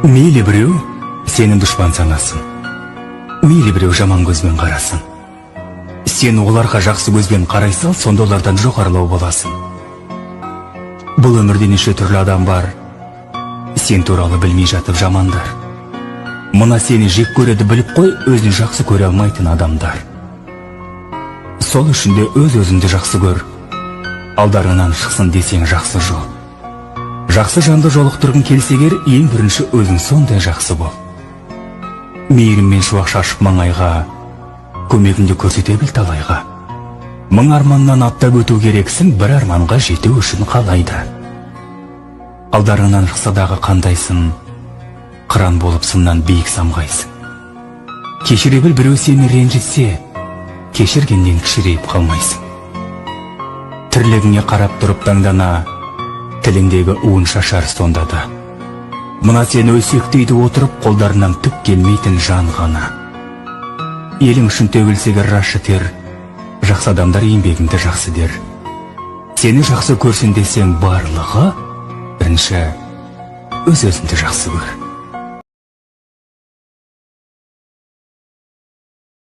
Мейлі біреу сенің дұшпан санасын, мейлі біреу жаман көзбен қарасын. Сен оларға жақсы көзбен қарай сал, сонда олардан жоғарылау боласың. Бұл өмірде неше түрлі адам бар, сен туралы білмей жатып жамандар. Мына сені жек көреді біліп қой, өзін жақсы көре алмайтын адамдар. Сол үшін де өз-өзіңді жақсы көр, алдарыңнан шықсын десең жақсы жол. Жақсы жанды жолықтырғың келсегер, ең бірінші өзің сондай жақсы бол. Мейіріммен шуақ шашып маңайға, көмегіңді көрсете біл талайға. Мың арманнан аттап өту керексің, бір арманға жету үшін қалайда. Алдарыңнан шықса дағы қандайсың, қыран болып сыннан биік самғайсың. Кешіре біл, біреу сені ренжітсе, кешіргеннен кішірейіп қалмайсың. Тірлігіңе қарап тұрып таңдана, тіліндегі уын шашар сонда да. Мына сені өсектейді отырып, қолдарынан түк келмейтін жан ғана. Елің үшін төгілсегір рашы тер, жақсы адамдар еңбегіңді жақсы дер. Сені жақсы көрсін десең барлығы, бірінші өз-өзіңді жақсы көр.